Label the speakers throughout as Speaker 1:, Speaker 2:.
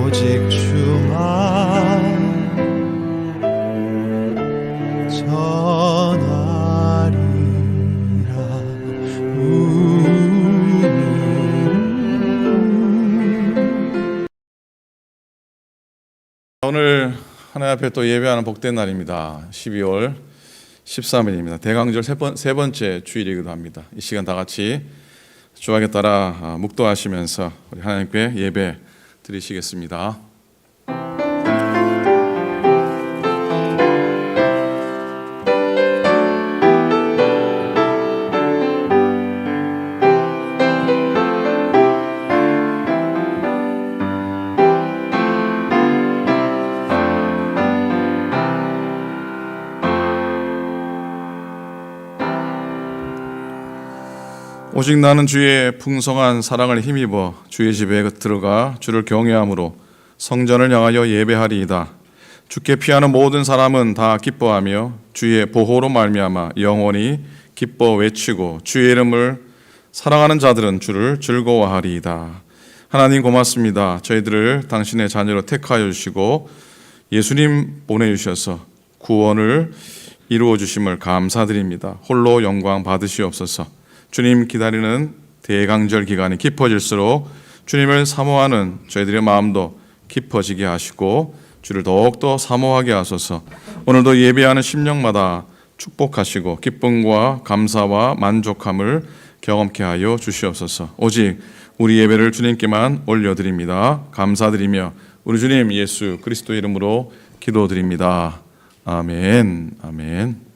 Speaker 1: 오직 주만 전하리라.
Speaker 2: 오늘 하나님 앞에 또 예배하는 복된 날입니다. 12월 13일입니다. 대강절 세 번째 주일이기도 합니다. 이 시간 다 같이 주학에 따라 묵도하시면서 우리 하나님께 예배 드리시겠습니다. 오직 나는 주의 풍성한 사랑을 힘입어 주의 집에 들어가 주를 경외함으로 성전을 향하여 예배하리이다. 주께 피하는 모든 사람은 다 기뻐하며 주의 보호로 말미암아 영원히 기뻐 외치고 주의 이름을 사랑하는 자들은 주를 즐거워하리이다. 하나님 고맙습니다. 저희들을 당신의 자녀로 택하여 주시고 예수님 보내주셔서 구원을 이루어 주심을 감사드립니다. 홀로 영광 받으시옵소서. 주님 기다리는 대강절 기간이 깊어질수록 주님을 사모하는 저희들의 마음도 깊어지게 하시고 주를 더욱더 사모하게 하소서. 오늘도 예배하는 심령마다 축복하시고 기쁨과 감사와 만족함을 경험케 하여 주시옵소서. 오직 우리 예배를 주님께만 올려드립니다. 감사드리며 우리 주님 예수 그리스도 이름으로 기도드립니다. 아멘. 아멘.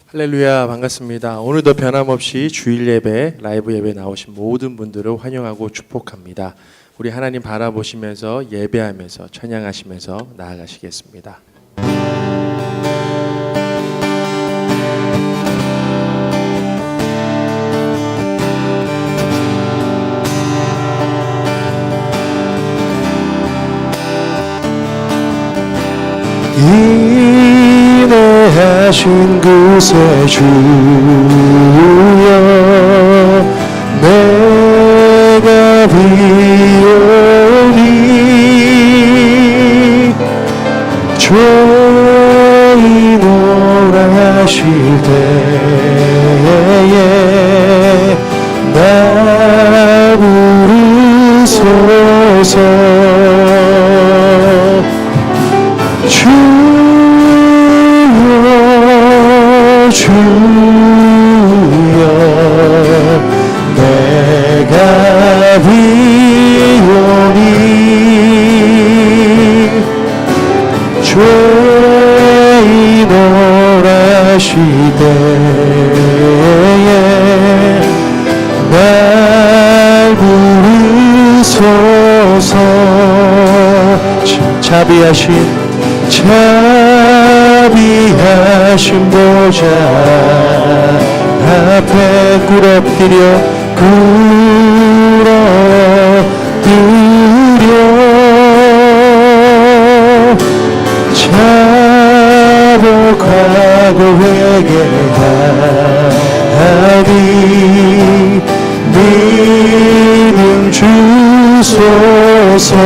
Speaker 3: 할렐루야, 반갑습니다. 오늘도 변함없이 주일 예배, 라이브 예배 나오신 모든 분들을 환영하고 축복합니다. 우리 하나님 바라보시면서 예배하면서 찬양하시면서 나아가시겠습니다.
Speaker 1: 인내하신 그새 주여 내가 비오니 죄인 오라실 때에 나 부르소서. 주여 내가 비오니 죄인 오라실 때에 날 부르소서. 자비하신 보좌 앞에 꿇어뜨려 자복하고 회개하리. 믿음 주소서.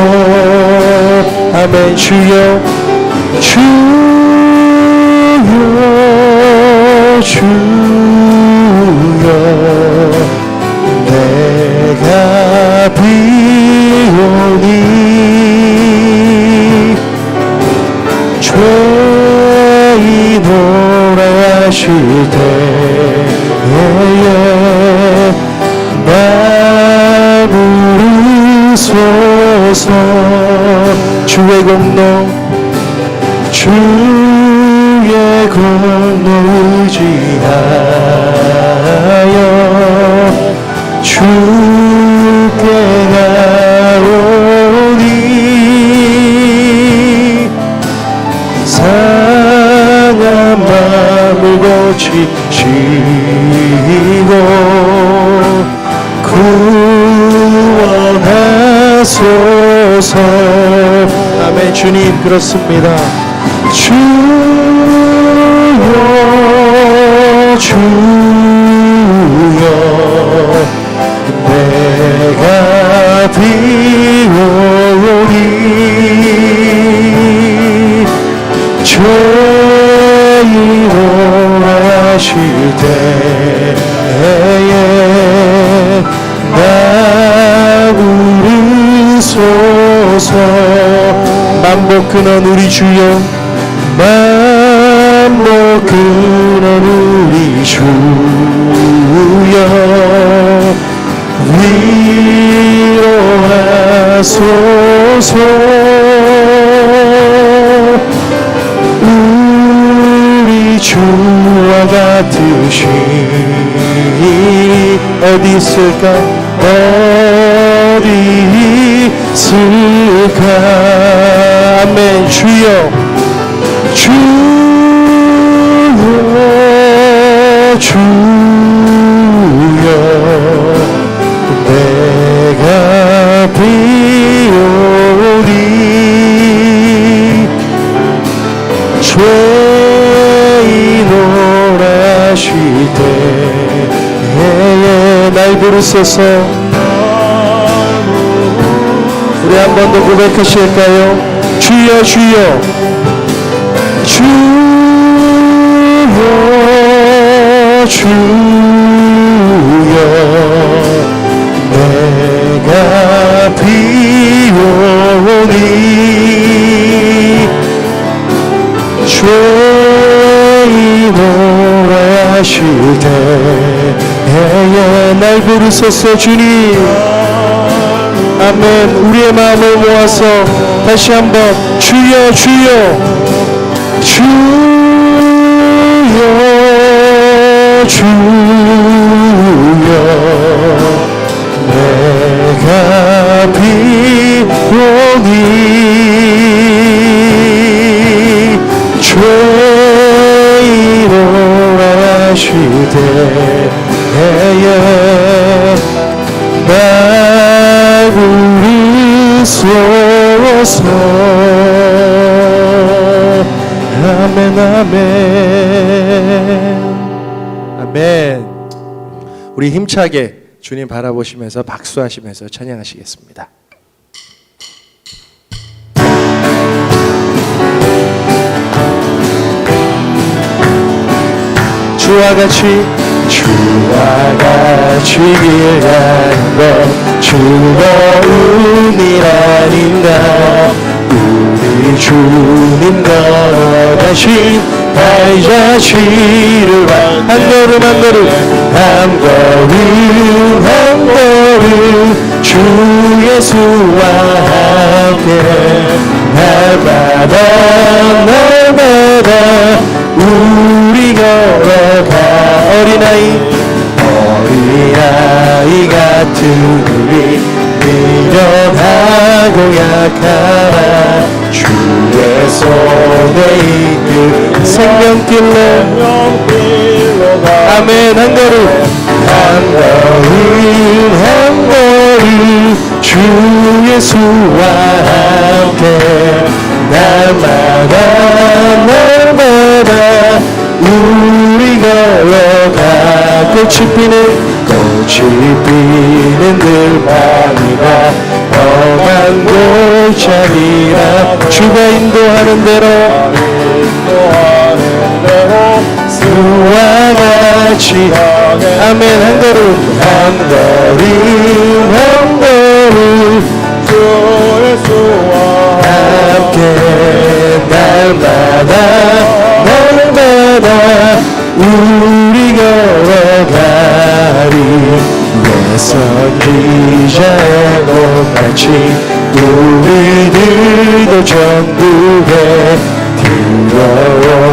Speaker 1: 아멘. 주여 내가 비오니 죄인 오라실 때에 날 부르소서. 주의 공로 의지하여 주께 나오니 상한 마음을 고치시고 구원하소서. 아멘. 주님 그렇습니다. 주여 내가 비오니 하소서. 만복 근원 우리 주여, 만복 근원 우리 주여, 위로하소서. 우리 주와 같으신 어디 있을까, 어디 있을까. 아멘. 주여, 주여, 주여, 내가 비오리 죄인오라 하시되 날 부르소서. 우리 한 번 더 고백하실까요? 주여, 주여, 주여, 주여, 내가 비오니 죄인오라 하실 때에 날 부르소서. 주님, 아멘. 우리의 마음을 모아서 다시 한번 주여, 주여, 주여, 주여, 내가 비오니 죄인오라 하실 때에 날 부르소서. 아멘, 아멘, 아멘. 우리 힘차게 주님 바라보시면서 박수하시면서 찬양하시겠습니다. 주와 같이, 주와 같이 길 가는 것 즐거움이라닌가. 우리 주님 걸어가신 발자취를 한 걸음 한 걸음, 한 걸음 한 걸음 주 예수와 함께 날마다 날마다 우리 걸어가. 어린아이 같은 우리 미련하고 약하나 주의 손에 이끌 생명길로 아멘. 한 걸음 한 걸음 주 예수와 함께 날마다 우리 걸어가. 꽃이 피는 들밤이나 험한 골짜기나 주가 인도하는 대로 수와 같이 아멘. 한 걸음 한 걸음 주 예수와 함께 날마다 우리 걸어가리. 내 선지자의 꽃같이 우리들도 천국에 들어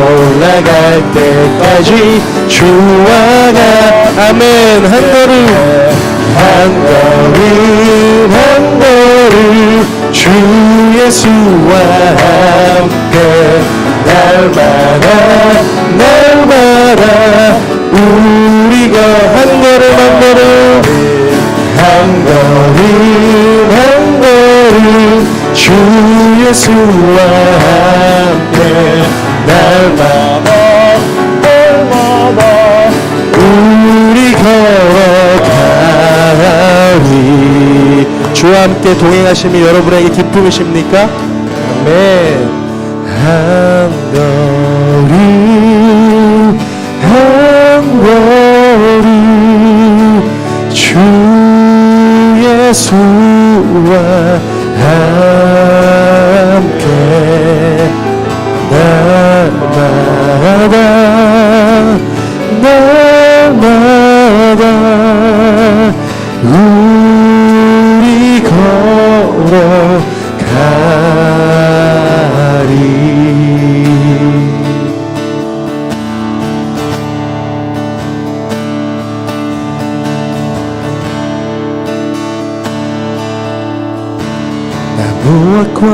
Speaker 1: 올라갈 때까지 주와 가. 아멘. 한 걸음 주 예수와 함께 날마다 우리가 한 걸음 주 예수와 함께 날마다 우리 걸어가리. 주와 함께 동행하심이 여러분에게 기쁨이십니까? 아멘. 한 걸음 주 예수와 함께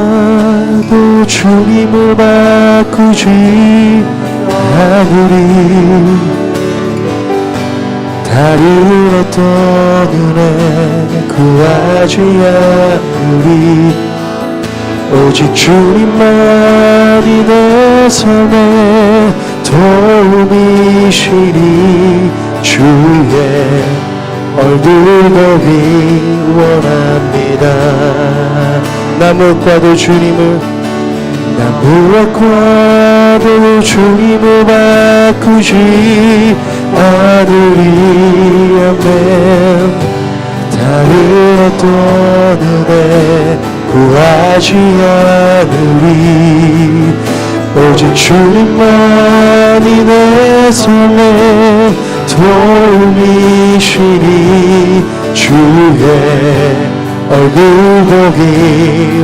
Speaker 3: 과도 주님을 바꾸지 않으리. 다른 어떤 은혜 구하지 않으리. 오직 주님만이 내 삶의 도움이시니 주의 얼굴 보기 원합니다. 나무과도 주님을 바꾸지 않으리. 아멘. 다른 어떤 은혜 구하지 않으리. 오직 주님만이 내 삶의 도움이시니 주의 얼굴 보기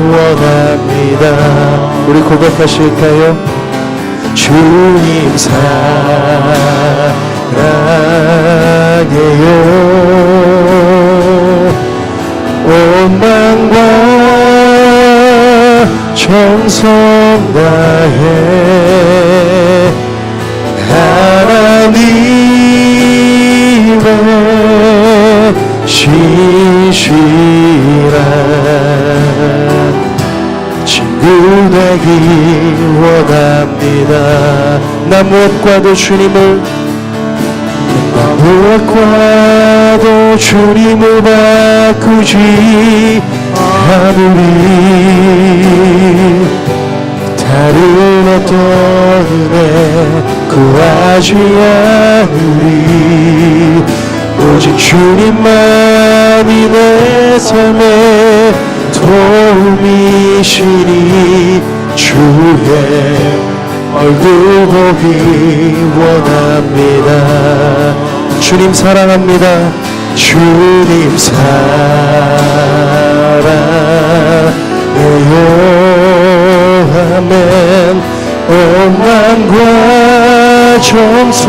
Speaker 3: 원합니다. 우리 고백하실까요? 주님 사랑해요. 온 마음과 정성 다해 하나님의 신실한 친구 되기 원합니다. 나 무엇과도 주님을 바꾸지 않으리. 다른 어떤 은혜 구하지 않으리. 오직 주님만이 내 삶의 도움이시니 주의 얼굴 보기 원합니다. 주님 사랑합니다. 주님 사랑해요. 아멘. 온 마음과 정성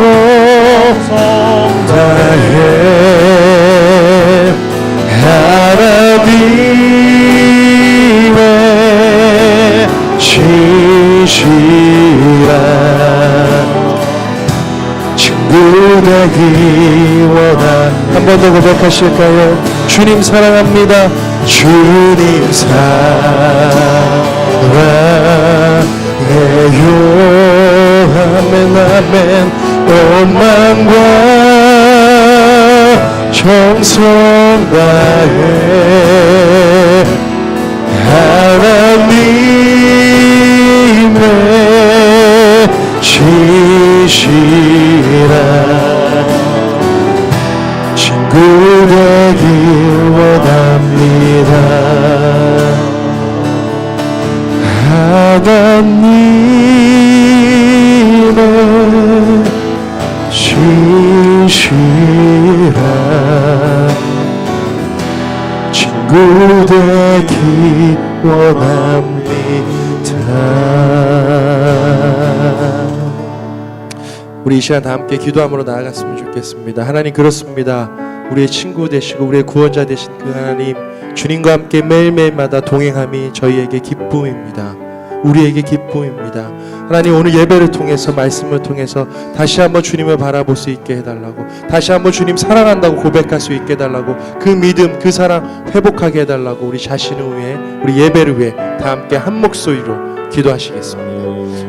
Speaker 3: 다해 하나님의 신실한 친구 되기 원한. 한 번 더 고백하실까요? 주님 사랑합니다. 주님 사랑해요. 아멘 아멘. 온 마음과 정성 다해 하나님의 신실한 친구 되기 원합니다. 하나님의 신실한 친구 되기 원합니다. 우리 이 시간 다 함께 기도함으로 나아갔으면 좋겠습니다. 하나님, 그렇습니다. 우리의 친구 되시고 우리의 구원자 되신 그 하나님, 주님과 함께 매일매일마다 동행함이 저희에게 기쁨입니다. 우리에게 기쁨입니다. 하나님, 오늘 예배를 통해서 말씀을 통해서 다시 한번 주님을 바라볼 수 있게 해달라고, 다시 한번 주님 사랑한다고 고백할 수 있게 해달라고, 그 믿음 그 사랑 회복하게 해달라고 우리 자신을 위해, 우리 예배를 위해 다 함께 한 목소리로 기도하시겠습니다.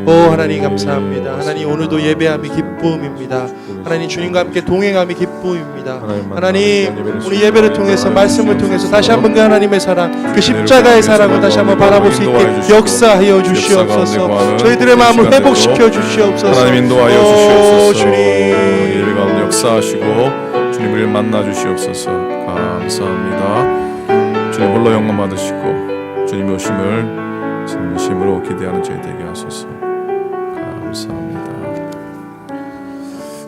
Speaker 3: 오 하나님 감사합니다. 하나님, 오늘도 예배함이 기쁨입니다. 하나님, 주님과 함께 동행함이 기쁨입니다. 하나님, 우리 예배를 통해서 말씀을 통해서 다시 한번 그 하나님의 사랑, 그 십자가의 사랑을 다시 한번 바라볼 수 있게 역사하여 주시옵소서. 저희들의 마음을 회복시켜 주시옵소서.
Speaker 2: 하나님 인도하여 주시옵소서.
Speaker 3: 주님,
Speaker 2: 예배 가운데 역사하시고 주님을 만나 주시옵소서. 감사합니다. 주님 홀로 영광 받으시고 주님의 오심을 진심으로 기대하는 저희 되게 하소서. 감사합니다.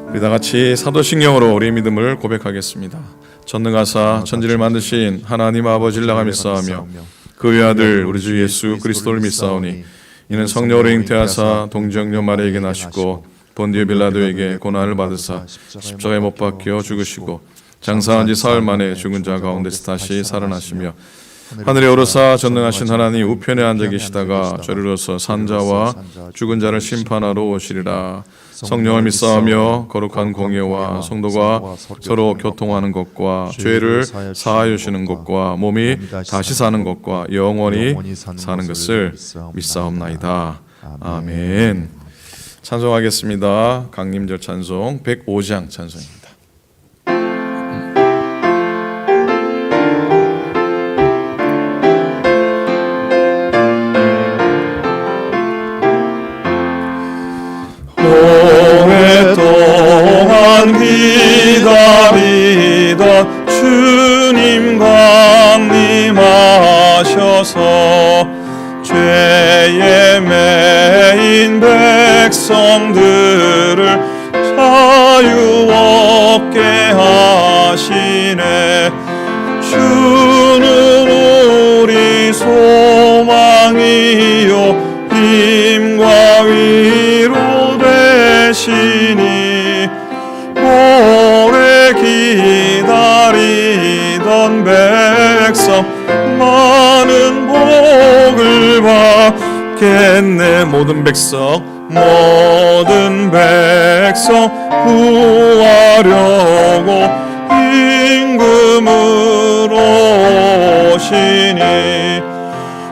Speaker 2: 우리 다 같이 사도신경으로 우리의 믿음을 고백하겠습니다. 전능하사 천지를 만드신 하나님 아버지를 나가 믿사오며 그 외아들 우리 주 예수 그리스도를 믿사오니 이는 성령으로 잉태하사 동정녀 마리아에게 나시고 본디오 빌라도에게 고난을 받으사 십자가에 못 박혀 죽으시고 장사한 지 사흘 만에 죽은 자 가운데서 다시 살아나시며 하늘에 오르사 전능하신 하나님 우편에 앉아 계시다가 저리로서 산자와 죽은 자를 심판하러 오시리라. 성령을 믿사오며 거룩한 공예와 성도가 서로 교통하는 것과 죄를 사하여 주시는 것과 몸이 다시 사는 것과 영원히 사는 것을 믿사옵나이다. 아멘. 찬송하겠습니다. 강림절 찬송 105장 찬송입니다.
Speaker 4: 오랫동안 기다리던 주님 강림하셔서 죄에 매인 백성들을 자유 얻게 하시네. 주는 우리 소망이요 힘과 위로 되시니 오래 기다리던 백성 많은 복을 받겠네. 모든 백성 구하려고 임금으로 오시니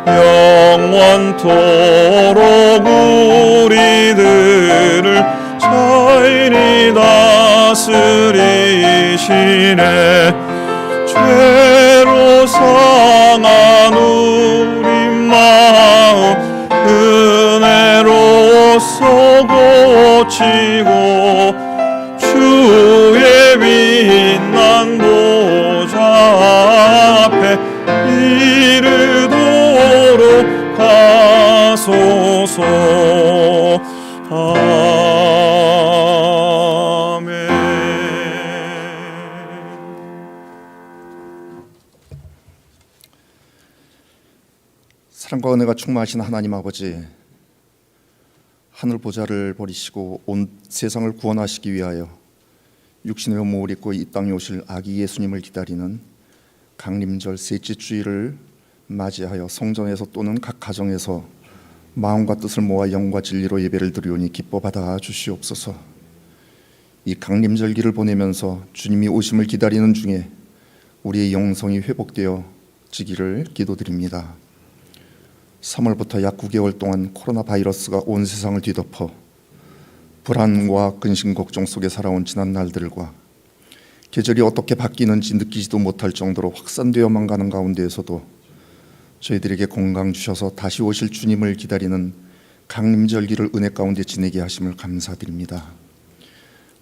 Speaker 4: 영원토록 우리들을 자인이 다스리시네. 죄로 상한 우리 마음 은혜로써 고치고 주의 빛난 보좌 앞에 이르도록 하소서. 아멘.
Speaker 5: 사랑과 은혜가 충만하신 하나님 아버지, 하늘 보좌를 버리시고 온 세상을 구원하시기 위하여 육신의 몸을 입고 이 땅에 오실 아기 예수님을 기다리는 강림절 셋째 주일을 맞이하여 성전에서 또는 각 가정에서 마음과 뜻을 모아 영과 진리로 예배를 드리오니 기뻐 받아 주시옵소서. 이 강림절기를 보내면서 주님이 오심을 기다리는 중에 우리의 영성이 회복되어 지기를 기도드립니다. 3월부터 약 9개월 동안 코로나 바이러스가 온 세상을 뒤덮어 불안과 근심 걱정 속에 살아온 지난 날들과 계절이 어떻게 바뀌는지 느끼지도 못할 정도로 확산되어만 가는 가운데에서도 저희들에게 건강 주셔서 다시 오실 주님을 기다리는 강림절기를 은혜 가운데 지내게 하심을 감사드립니다.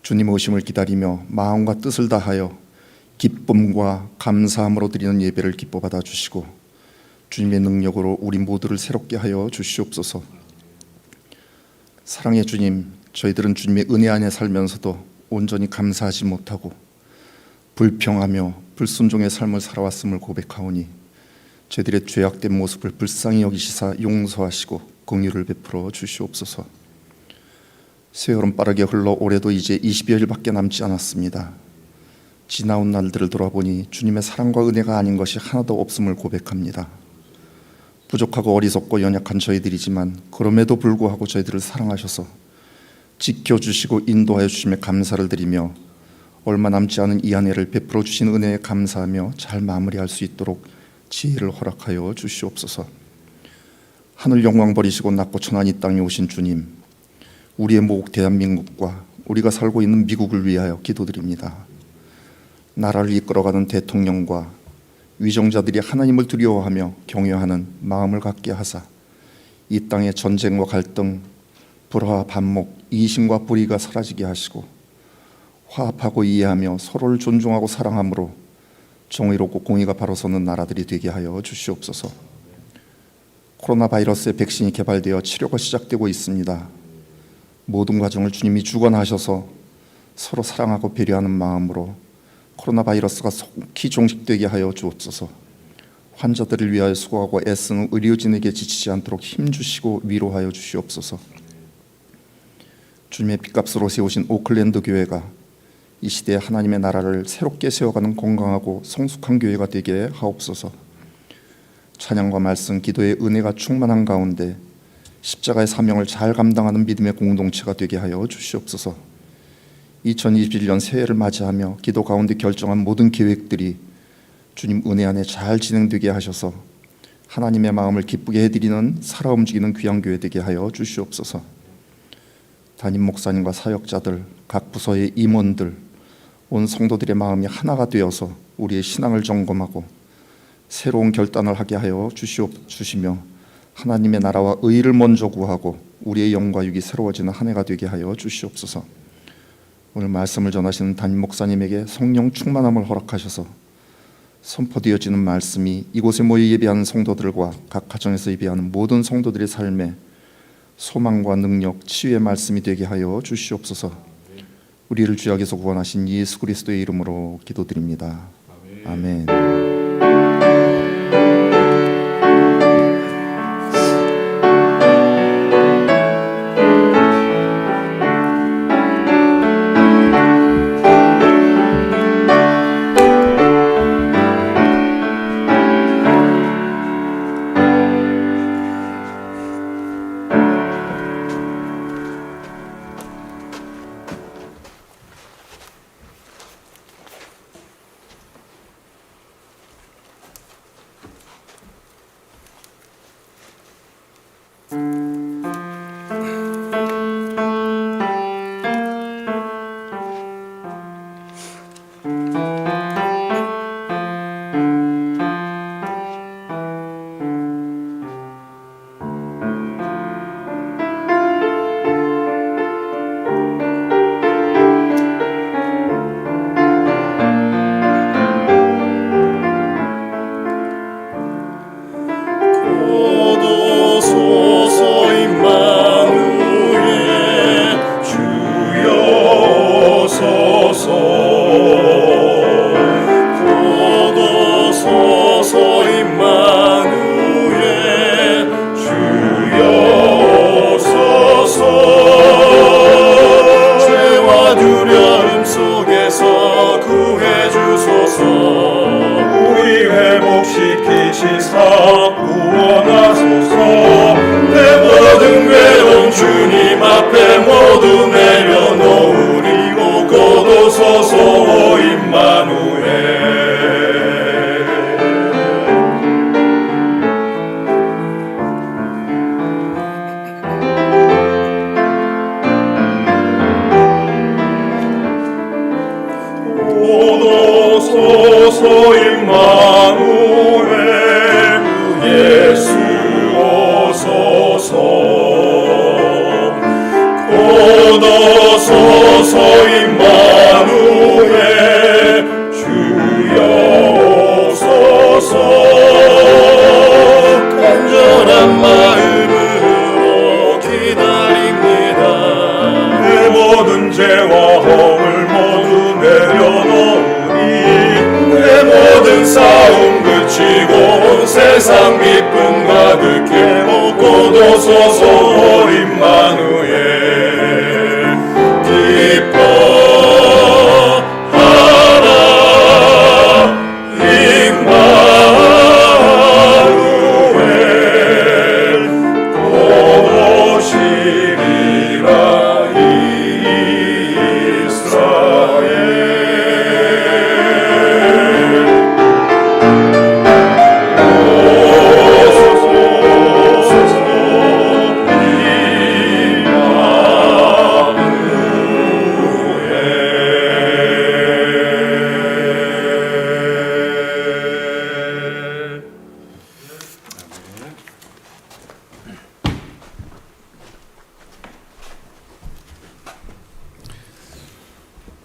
Speaker 5: 주님 오심을 기다리며 마음과 뜻을 다하여 기쁨과 감사함으로 드리는 예배를 기뻐 받아 주시고 주님의 능력으로 우리 모두를 새롭게 하여 주시옵소서. 사랑의 주님, 저희들은 주님의 은혜 안에 살면서도 온전히 감사하지 못하고 불평하며 불순종의 삶을 살아왔음을 고백하오니 저희들의 죄악된 모습을 불쌍히 여기시사 용서하시고 긍휼을 베풀어 주시옵소서. 세월은 빠르게 흘러 올해도 이제 20여일밖에 남지 않았습니다. 지나온 날들을 돌아보니 주님의 사랑과 은혜가 아닌 것이 하나도 없음을 고백합니다. 부족하고 어리석고 연약한 저희들이지만 그럼에도 불구하고 저희들을 사랑하셔서 지켜주시고 인도하여 주심에 감사를 드리며 얼마 남지 않은 이 한 해를 베풀어 주신 은혜에 감사하며 잘 마무리할 수 있도록 지혜를 허락하여 주시옵소서. 하늘 영광 버리시고 낮고 천한 이 땅에 오신 주님, 우리의 모국 대한민국과 우리가 살고 있는 미국을 위하여 기도드립니다. 나라를 이끌어가는 대통령과 위정자들이 하나님을 두려워하며 경외하는 마음을 갖게 하사 이 땅의 전쟁과 갈등, 불화, 반목, 이심과 불의가 사라지게 하시고 화합하고 이해하며 서로를 존중하고 사랑함으로 정의롭고 공의가 바로 서는 나라들이 되게 하여 주시옵소서. 코로나 바이러스의 백신이 개발되어 치료가 시작되고 있습니다. 모든 과정을 주님이 주관하셔서 서로 사랑하고 배려하는 마음으로 코로나 바이러스가 속히 종식되게 하여 주옵소서. 환자들을 위하여 수고하고 애쓰는 의료진에게 지치지 않도록 힘주시고 위로하여 주시옵소서. 주님의 핏값으로 세우신 오클랜드 교회가 이 시대에 하나님의 나라를 새롭게 세워가는 건강하고 성숙한 교회가 되게 하옵소서. 찬양과 말씀, 기도의 은혜가 충만한 가운데 십자가의 사명을 잘 감당하는 믿음의 공동체가 되게 하여 주시옵소서. 2021년 새해를 맞이하며 기도 가운데 결정한 모든 계획들이 주님 은혜 안에 잘 진행되게 하셔서 하나님의 마음을 기쁘게 해드리는 살아 움직이는 귀한 교회 되게 하여 주시옵소서. 담임 목사님과 사역자들, 각 부서의 임원들, 온 성도들의 마음이 하나가 되어서 우리의 신앙을 점검하고 새로운 결단을 하게 하여 주시며 하나님의 나라와 의를 먼저 구하고 우리의 영과 육이 새로워지는 한 해가 되게 하여 주시옵소서. 오늘 말씀을 전하시는 담임 목사님에게 성령 충만함을 허락하셔서 선포되어지는 말씀이 이곳에 모여 예배하는 성도들과 각 가정에서 예배하는 모든 성도들의 삶에 소망과 능력, 치유의 말씀이 되게 하여 주시옵소서. 우리를 죄악에서 구원하신 예수 그리스도의 이름으로 기도드립니다. 아멘.
Speaker 4: 오소서 임마누엘 예수 오소서 오소서 임마누엘 주여 오소서 간절한 마음으로 기다립니다. 내 모든 죄와 허물 모두 내려놓으니 내 모든 싸움 그치고 온 세상 기쁨 가득해 먹고도 소서 임마누엘 기뻐하라 임마누엘 곧 오시리라 이스라엘.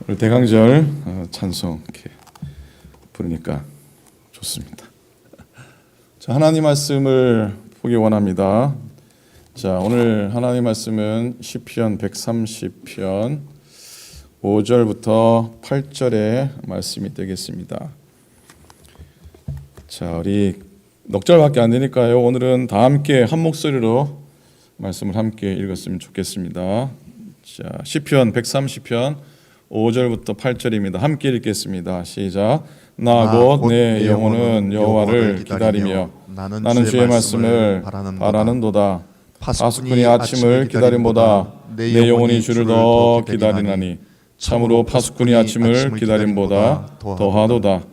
Speaker 2: 오늘 대강절 찬송 이렇게 부르니까 좋습니다. 자, 하나님 말씀을 보기 원합니다. 자, 오늘 하나님 말씀은 시편 130편 5절부터 8절의 말씀이 되겠습니다. 자, 우리 넉 절밖에 안 되니까요. 오늘은 다 함께 한 목소리로 말씀을 함께 읽었으면 좋겠습니다. 자, 시편 130편 5절부터 8절입니다. 함께 읽겠습니다. 시작. 나 곧 내 영혼은 여호와를 기다리며 나는 주의 말씀을 바라는도다. 파수꾼이 아침을 기다림보다 내 영혼이 주를 더 기다리나니 참으로 파수꾼이 아침을 기다림보다 더하도다.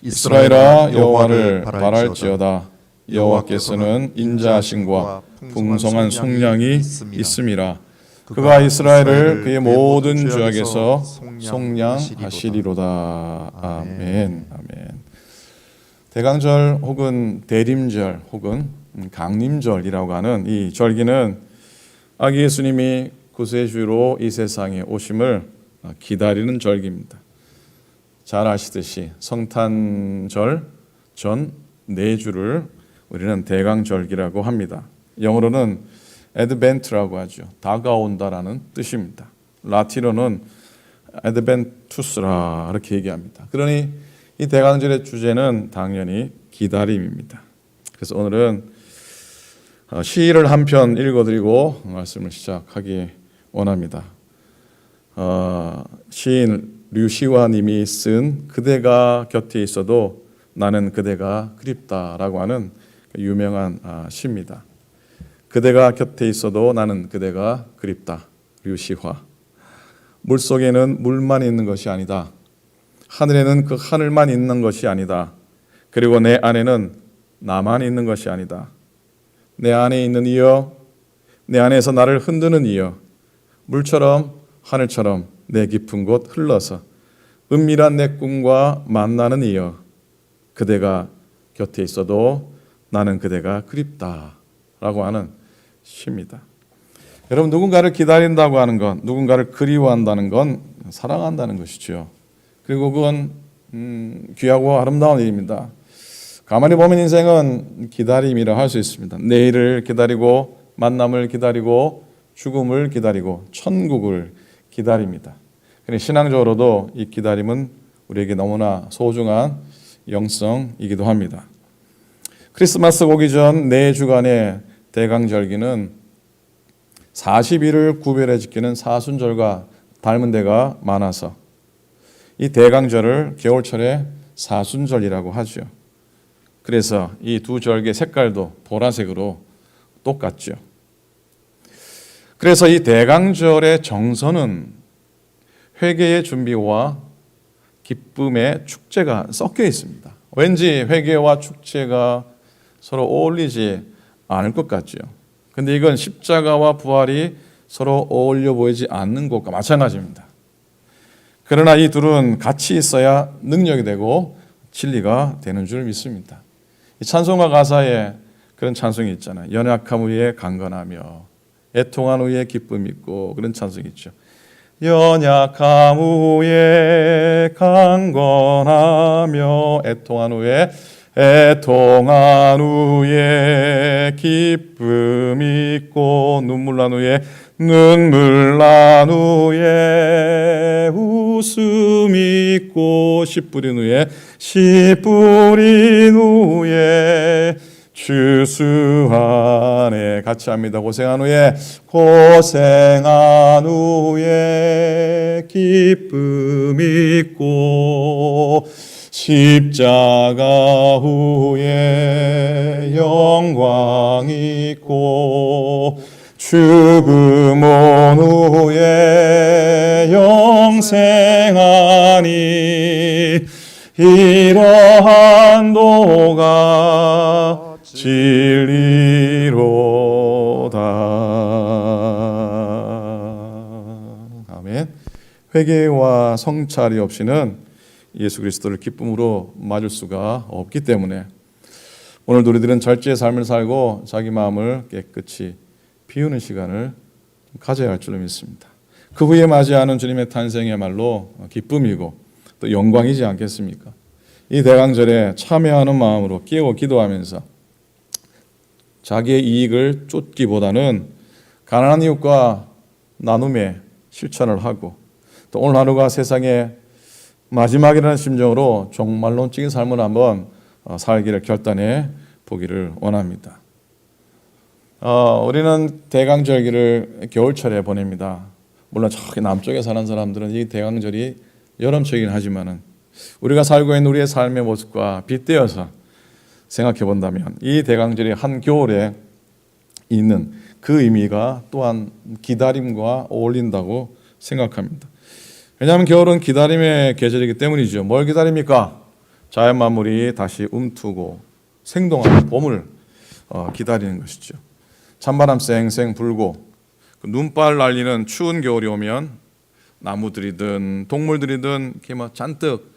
Speaker 2: 이스라엘아 여호와를 바랄지어다. 여호와께서는 인자하심과 풍성한 속량이 있음이라. 그가 이스라엘을 그의 모든 죄악에서 속량하시리로다. 아멘. 아멘. 대강절 혹은 대림절 혹은 강림절이라고 하는 이 절기는 아기 예수님이 구세주로 이 세상에 오심을 기다리는 절기입니다. 잘 아시듯이 성탄절 전 4주를 우리는 대강절기라고 합니다. 영어로는 advent라고 하죠. 다가온다라는 뜻입니다. 라틴어는 adventus라 이렇게 얘기합니다. 그러니 이 대강절의 주제는 당연히 기다림입니다. 그래서 오늘은 시를 한 편 읽어드리고 말씀을 시작하기 원합니다. 시인 류시화 님이 쓴 그대가 곁에 있어도 나는 그대가 그립다라고 하는 유명한 시입니다. 그대가 곁에 있어도 나는 그대가 그립다. 류시화. 물속에는 물만 있는 것이 아니다. 하늘에는 그 하늘만 있는 것이 아니다. 그리고 내 안에는 나만 있는 것이 아니다. 내 안에 있는 이여, 내 안에서 나를 흔드는 이여, 물처럼 하늘처럼 내 깊은 곳 흘러서 은밀한 내 꿈과 만나는 이여, 그대가 곁에 있어도 나는 그대가 그립다 라고 하는 시입니다. 여러분, 누군가를 기다린다고 하는 건, 누군가를 그리워한다는 건 사랑한다는 것이죠. 그리고 그건 귀하고 아름다운 일입니다. 가만히 보면 인생은 기다림이라 할 수 있습니다. 내일을 기다리고 만남을 기다리고 죽음을 기다리고 천국을 기다립니다. 그런데 신앙적으로도 이 기다림은 우리에게 너무나 소중한 영성이기도 합니다. 크리스마스 오기 전 4주간의 대강절기는 40일을 구별해 지키는 사순절과 닮은 데가 많아서 이 대강절을 겨울철에 사순절이라고 하죠. 그래서 이 두 절기의 색깔도 보라색으로 똑같죠. 그래서 이 대강절의 정서는 회개의 준비와 기쁨의 축제가 섞여 있습니다. 왠지 회개와 축제가 서로 어울리지 않을 것 같죠. 근데 이건 십자가와 부활이 서로 어울려 보이지 않는 것과 마찬가지입니다. 그러나 이 둘은 같이 있어야 능력이 되고 진리가 되는 줄 믿습니다. 이 찬송가 가사에 그런 찬송이 있잖아요. 연약함 위에 강건하며 애통한 후에 기쁨이 있고 그런 찬송이 있죠. 연약함 후에 강건하며 애통한 후에 기쁨이 있고 눈물 난 후에 웃음이 있고 씨 뿌린 후에 추수하네. 같이 합니다. 고생한 후에 기쁨이 있고 십자가 후에 영광이 있고 죽음 온 후에 영생하니 이러한 도가 진리로다. 아멘. 회개와 성찰이 없이는 예수 그리스도를 기쁨으로 맞을 수가 없기 때문에 오늘 우리들은 절제의 삶을 살고 자기 마음을 깨끗이 비우는 시간을 가져야 할 줄로 믿습니다. 그 후에 맞이하는 주님의 탄생이야말로 기쁨이고 또 영광이지 않겠습니까? 이 대강절에 참여하는 마음으로 깨어 기도하면서 자기의 이익을 쫓기보다는 가난한 이웃과 나눔의 실천을 하고 또 오늘 하루가 세상의 마지막이라는 심정으로 종말론적인 삶을 한번 살기를 결단해 보기를 원합니다. 우리는 대강절기를 겨울철에 보냅니다. 물론 저기 남쪽에 사는 사람들은 이 대강절이 여름철이긴 하지만은 우리가 살고 있는 우리의 삶의 모습과 빗대어서 생각해 본다면 이 대강절이 한 겨울에 있는 그 의미가 또한 기다림과 어울린다고 생각합니다. 왜냐하면 겨울은 기다림의 계절이기 때문이죠. 뭘 기다립니까? 자연 만물이 다시 움트고 생동하는 봄을 기다리는 것이죠. 찬바람 쌩쌩 불고 눈발 날리는 추운 겨울이 오면 나무들이든 동물들이든 이렇게 막 잔뜩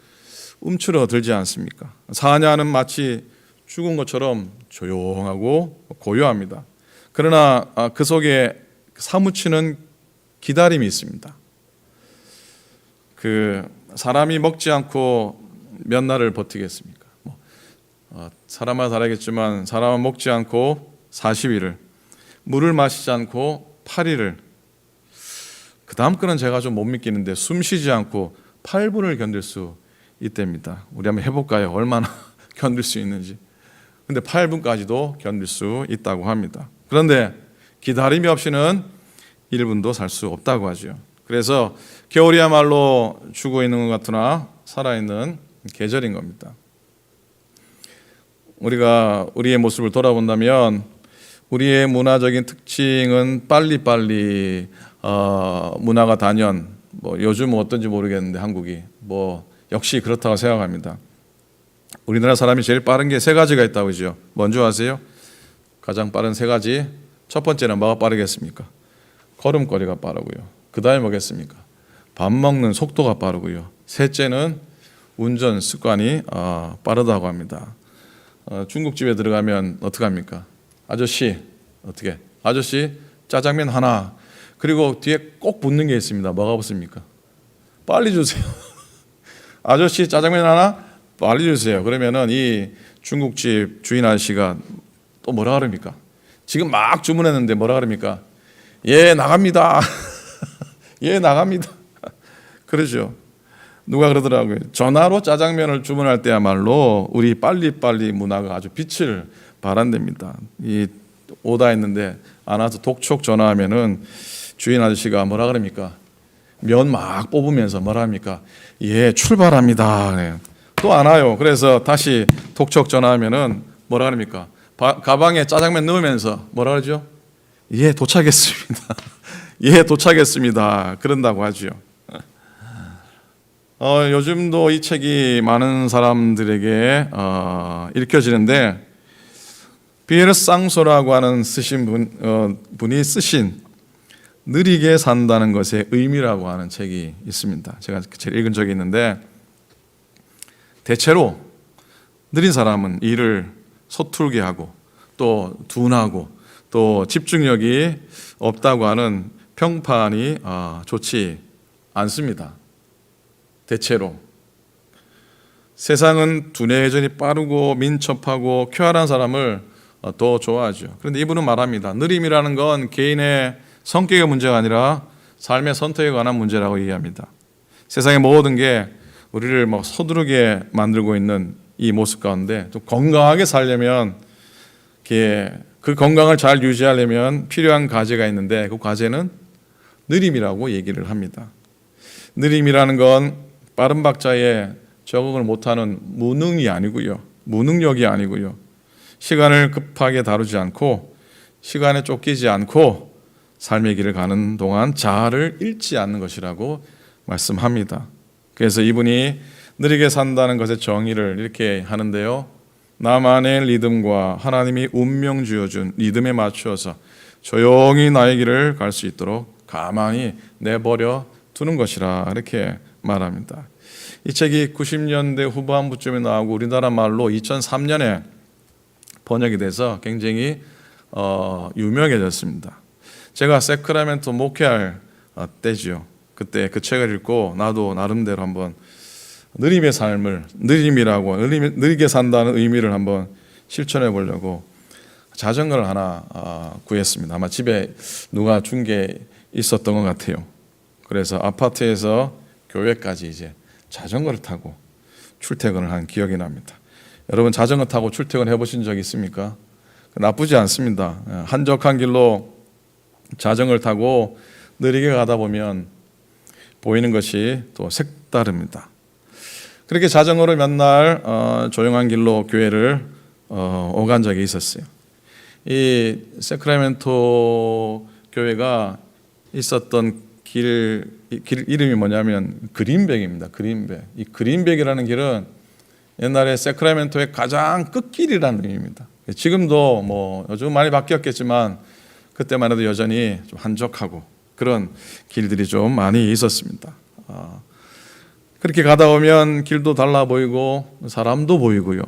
Speaker 2: 움츠러들지 않습니까? 사냐는 마치 죽은 것처럼 조용하고 고요합니다. 그러나 그 속에 사무치는 기다림이 있습니다. 그 사람이 먹지 않고 몇 날을 버티겠습니까? 사람마다 다르겠지만 사람은 먹지 않고 40일을, 물을 마시지 않고 8일을, 그 다음 거는 제가 좀 못 믿기는데 숨 쉬지 않고 8분을 견딜 수 있답니다. 우리 한번 해볼까요? 얼마나 견딜 수 있는지. 근데 8분까지도 견딜 수 있다고 합니다. 그런데 기다림이 없이는 1분도 살 수 없다고 하죠. 그래서 겨울이야말로 죽어 있는 것 같으나 살아있는 계절인 겁니다. 우리가 우리의 모습을 돌아본다면 우리의 문화적인 특징은 빨리빨리 문화가 단연, 요즘은 어떤지 모르겠는데 한국이 역시 그렇다고 생각합니다. 우리나라 사람이 제일 빠른 게 세 가지가 있다고 하죠. 뭔지 아세요? 가장 빠른 세 가지. 첫 번째는 뭐가 빠르겠습니까? 걸음걸이가 빠르고요. 그 다음에 뭐겠습니까? 밥 먹는 속도가 빠르고요. 셋째는 운전 습관이 빠르다고 합니다. 중국집에 들어가면 어떻게 합니까? 아저씨, 어떻게? 아저씨 짜장면 하나. 그리고 뒤에 꼭 붙는 게 있습니다. 뭐가 붙습니까? 빨리 주세요. 아저씨 짜장면 하나 빨리 주세요. 그러면은 이 중국집 주인 아저씨가 또 뭐라 그럽니까? 지금 막 주문했는데 뭐라 그럽니까? 예, 나갑니다. 예, 나갑니다. 그러죠. 누가 그러더라고요. 전화로 짜장면을 주문할 때야말로 우리 빨리빨리 문화가 아주 빛을 발한답니다. 이 오다 했는데 안 와서 독촉 전화하면은 주인 아저씨가 뭐라 그럽니까? 면 막 뽑으면서 뭐라 합니까? 예, 출발합니다. 네. 또 안 와요. 그래서 다시 독촉 전화하면은 뭐라 그럽니까? 가방에 짜장면 넣으면서 뭐라 그러죠? 예, 도착했습니다. 예, 도착했습니다. 그런다고 하죠. 요즘도 이 책이 많은 사람들에게 읽혀지는데 피에르 쌍소라고 하는 분이 쓰신 느리게 산다는 것의 의미라고 하는 책이 있습니다. 제가 그 책 읽은 적이 있는데 대체로 느린 사람은 일을 서툴게 하고 또 둔하고 또 집중력이 없다고 하는 평판이 좋지 않습니다. 대체로 세상은 두뇌 회전이 빠르고 민첩하고 쾌활한 사람을 더 좋아하죠. 그런데 이분은 말합니다. 느림이라는 건 개인의 성격의 문제가 아니라 삶의 선택에 관한 문제라고 얘기합니다. 세상의 모든 게 우리를 서두르게 만들고 있는 이 모습 가운데 좀 건강하게 살려면 그 건강을 잘 유지하려면 필요한 과제가 있는데 그 과제는 느림이라고 얘기를 합니다. 느림이라는 건 빠른 박자에 적응을 못하는 무능이 아니고요. 무능력이 아니고요. 시간을 급하게 다루지 않고 시간에 쫓기지 않고 삶의 길을 가는 동안 자아를 잃지 않는 것이라고 말씀합니다. 그래서 이분이 느리게 산다는 것의 정의를 이렇게 하는데요. 나만의 리듬과 하나님이 운명 주어준 리듬에 맞추어서 조용히 나의 길을 갈 수 있도록 가만히 내버려 두는 것이라 이렇게 말합니다. 이 책이 90년대 후반부쯤에 나오고 우리나라 말로 2003년에 번역이 돼서 굉장히 유명해졌습니다. 제가 세크라멘토 목회할 때지요. 그때 그 책을 읽고 나도 나름대로 한번 느림의 삶을 느리게 산다는 의미를 한번 실천해 보려고 자전거를 하나 구했습니다. 아마 집에 누가 준 게 있었던 것 같아요. 그래서 아파트에서 교회까지 이제 자전거를 타고 출퇴근을 한 기억이 납니다. 여러분 자전거 타고 출퇴근 해보신 적 있습니까? 나쁘지 않습니다. 한적한 길로 자전거를 타고 느리게 가다 보면 보이는 것이 또 색다릅니다. 그렇게 자전거를 몇 날 조용한 길로 교회를 오간 적이 있었어요. 이 세크라멘토 교회가 있었던 길 이름이 뭐냐면 그린백입니다. 그린백. 이 그린백이라는 길은 옛날에 세크라멘토의 가장 끝길이라는 의미입니다. 지금도 뭐 요즘 많이 바뀌었겠지만 그때만 해도 여전히 좀 한적하고 그런 길들이 좀 많이 있었습니다. 그렇게 가다 보면 길도 달라 보이고 사람도 보이고요.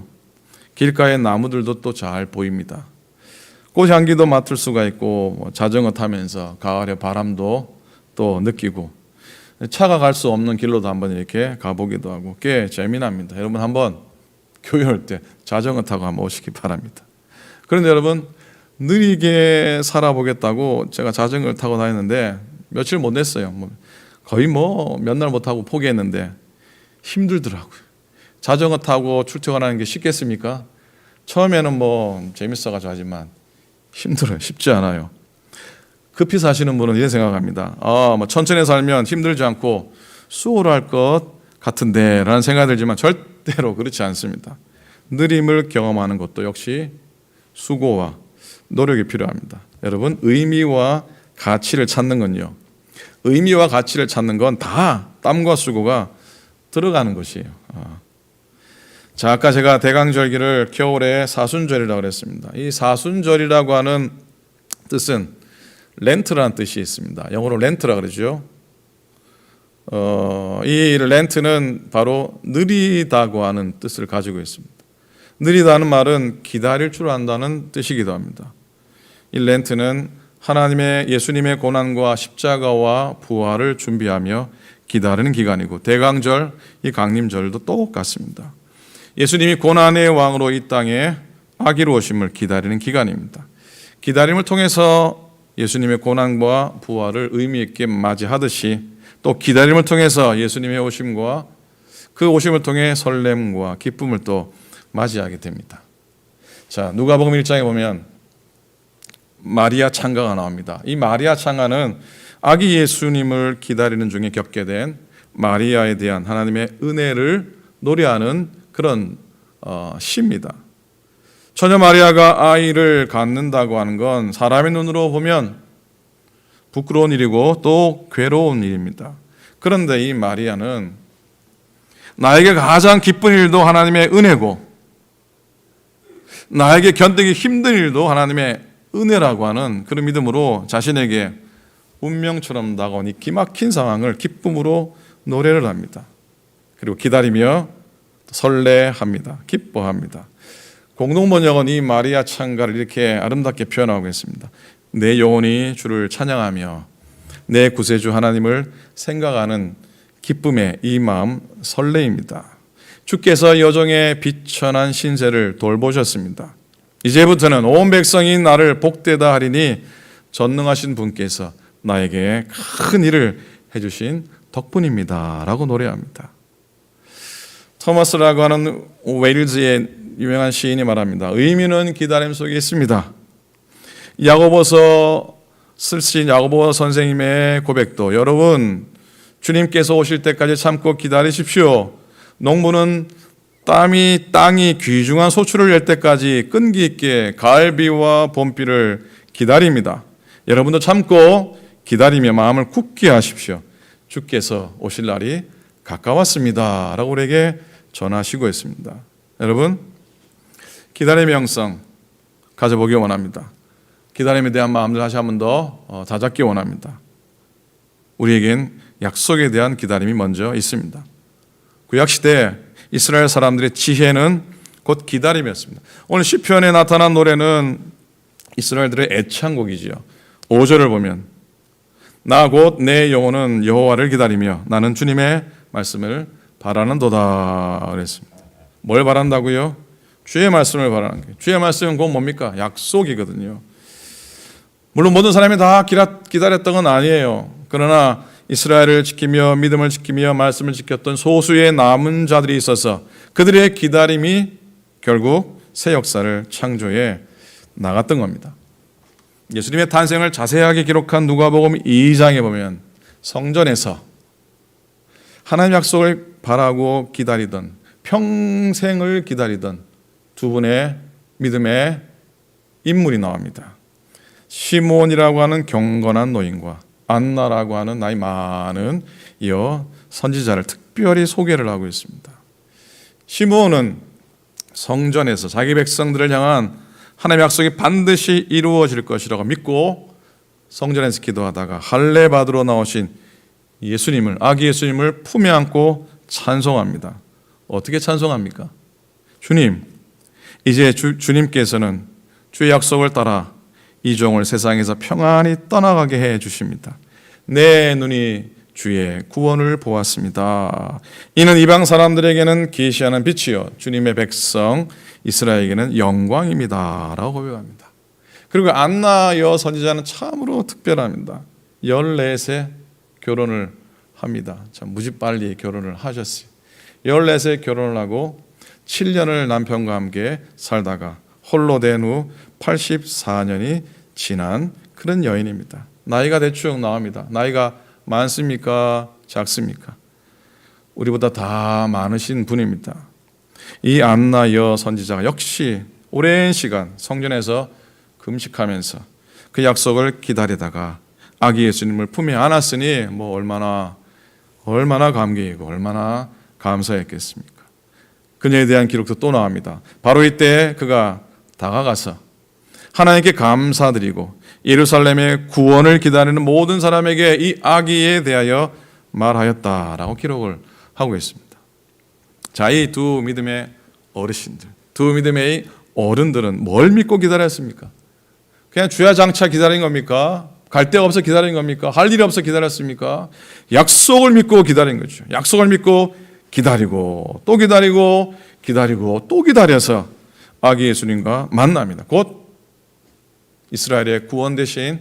Speaker 2: 길가의 나무들도 또 잘 보입니다. 꽃향기도 맡을 수가 있고 자전거 타면서 가을의 바람도 또 느끼고 차가 갈 수 없는 길로도 한번 이렇게 가보기도 하고 꽤 재미납니다. 여러분 한번 교회 올 때 자전거 타고 한번 오시기 바랍니다. 그런데 여러분 느리게 살아보겠다고 제가 자전거를 타고 다녔는데 며칠 못 냈어요. 거의 몇 날 못 타고 포기했는데 힘들더라고요. 자전거 타고 출퇴근하는 게 쉽겠습니까? 처음에는 재밌어가지고 하지만 힘들어요. 쉽지 않아요. 급히 사시는 분은 이런 생각합니다. 천천히 살면 힘들지 않고 수월할 것 같은데 라는 생각이 들지만 절대로 그렇지 않습니다. 느림을 경험하는 것도 역시 수고와 노력이 필요합니다. 여러분 의미와 가치를 찾는 건요. 의미와 가치를 찾는 건 다 땀과 수고가 들어가는 것이에요. 자, 아까 제가 대강절기를 겨울에 사순절이라고 그랬습니다. 이 사순절이라고 하는 뜻은 렌트라는 뜻이 있습니다. 영어로 렌트라 그러죠. 이 렌트는 바로 느리다고 하는 뜻을 가지고 있습니다. 느리다는 말은 기다릴 줄 안다는 뜻이기도 합니다. 이 렌트는 하나님의 예수님의 고난과 십자가와 부활을 준비하며 기다리는 기간이고 대강절, 이 강림절도 똑같습니다. 예수님이 고난의 왕으로 이 땅에 아기로 오심을 기다리는 기간입니다. 기다림을 통해서 예수님의 고난과 부활을 의미 있게 맞이하듯이 또 기다림을 통해서 예수님의 오심과 그 오심을 통해 설렘과 기쁨을 또 맞이하게 됩니다. 자, 누가복음 1장에 보면 마리아 창가가 나옵니다. 이 마리아 창가는 아기 예수님을 기다리는 중에 겪게 된 마리아에 대한 하나님의 은혜를 노래하는 그런 시입니다. 처녀 마리아가 아이를 갖는다고 하는 건 사람의 눈으로 보면 부끄러운 일이고 또 괴로운 일입니다. 그런데 이 마리아는 나에게 가장 기쁜 일도 하나님의 은혜고 나에게 견디기 힘든 일도 하나님의 은혜라고 하는 그런 믿음으로 자신에게 운명처럼 다가온 이 기막힌 상황을 기쁨으로 노래를 합니다. 그리고 기다리며 설레합니다. 기뻐합니다. 공동번역은 이 마리아 창가를 이렇게 아름답게 표현하고 있습니다. 내 영혼이 주를 찬양하며 내 구세주 하나님을 생각하는 기쁨의 이 마음 설레입니다. 주께서 여종의 비천한 신세를 돌보셨습니다. 이제부터는 온 백성이 나를 복되다 하리니 전능하신 분께서 나에게 큰 일을 해주신 덕분입니다 라고 노래합니다. 토마스라고 하는 웨일즈의 유명한 시인이 말합니다. 의미는 기다림 속에 있습니다. 야고보서 쓰신 야고보 선생님의 고백도 여러분 주님께서 오실 때까지 참고 기다리십시오. 농부는 땅이 귀중한 소출을 낼 때까지 끈기 있게 가을비와 봄비를 기다립니다. 여러분도 참고 기다리며 마음을 굳게 하십시오. 주께서 오실 날이 가까웠습니다 라고 우리에게 전하시고 있습니다. 여러분 기다림의 영성 가져보기 원합니다. 기다림에 대한 마음들 다시 한 번 더 다잡기 원합니다. 우리에겐 약속에 대한 기다림이 먼저 있습니다. 구약시대 이스라엘 사람들의 지혜는 곧 기다림이었습니다. 오늘 시편에 나타난 노래는 이스라엘들의 애창곡이지요. 5절을 보면 나 곧 내 영혼은 여호와를 기다리며 나는 주님의 말씀을 바라는도다 그랬습니다. 뭘 바란다고요? 주의 말씀을 바라는 거예요. 주의 말씀은 곧 뭡니까? 약속이거든요. 물론 모든 사람이 다 기다렸던 건 아니에요. 그러나 이스라엘을 지키며 믿음을 지키며 말씀을 지켰던 소수의 남은 자들이 있어서 그들의 기다림이 결국 새 역사를 창조해 나갔던 겁니다. 예수님의 탄생을 자세하게 기록한 누가복음 2장에 보면 성전에서 하나님 약속을 바라고 기다리던 평생을 기다리던 두 분의 믿음의 인물이 나옵니다. 시몬이라고 하는 경건한 노인과 안나라고 하는 나이 많은 이어 선지자를 특별히 소개를 하고 있습니다. 시몬은 성전에서 자기 백성들을 향한 하나님의 약속이 반드시 이루어질 것이라고 믿고 성전에서 기도하다가 할례 받으러 나오신 예수님을, 아기 예수님을 품에 안고 찬송합니다. 어떻게 찬송합니까? 주님, 이제 주님께서는 주의 약속을 따라 이 종을 세상에서 평안히 떠나가게 해 주십니다. 내 눈이 주의 구원을 보았습니다. 이는 이방 사람들에게는 계시하는 빛이요 주님의 백성 이스라엘에게는 영광입니다 라고 고백합니다. 그리고 안나 여 선지자는 참으로 특별합니다. 14세 결혼을 합니다. 참 무지 빨리 결혼을 하셨어요. 14세 결혼을 하고 7년을 남편과 함께 살다가 홀로 된 후 84년이 지난 그런 여인입니다. 나이가 대충 나옵니다. 나이가 많습니까? 작습니까? 우리보다 다 많으신 분입니다. 이 안나 여 선지자가 역시 오랜 시간 성전에서 금식하면서 그 약속을 기다리다가 아기 예수님을 품에 안았으니 뭐 얼마나 감격이고 얼마나 감사했겠습니까? 그녀에 대한 기록도 또 나옵니다. 바로 이때 그가 다가가서 하나님께 감사드리고 예루살렘의 구원을 기다리는 모든 사람에게 이 아기에 대하여 말하였다라고 기록을 하고 있습니다. 자, 이 두 믿음의 어르신들, 두 믿음의 어른들은 뭘 믿고 기다렸습니까? 그냥 주야장차 기다린 겁니까? 갈 데가 없어 기다린 겁니까? 할 일이 없어 기다렸습니까? 약속을 믿고 기다린 거죠. 약속을 믿고 기다리고 또 기다리고 기다리고 또 기다려서 아기 예수님과 만납니다. 곧 이스라엘의 구원 대신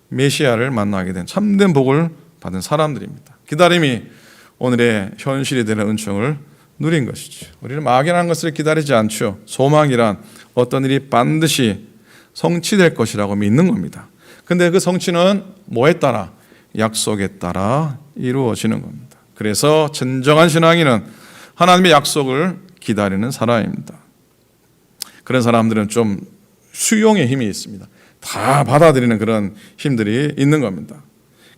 Speaker 2: 메시아를 만나게 된 참된 복을 받은 사람들입니다. 기다림이 오늘의 현실이 되는 은총을 누린 것이죠. 우리는 막연한 것을 기다리지 않죠. 소망이란 어떤 일이 반드시 성취될 것이라고 믿는 겁니다. 근데 그 성취는 뭐에 따라? 약속에 따라 이루어지는 겁니다. 그래서 진정한 신앙인은 하나님의 약속을 기다리는 사람입니다. 그런 사람들은 좀 수용의 힘이 있습니다. 다 받아들이는 그런 힘들이 있는 겁니다.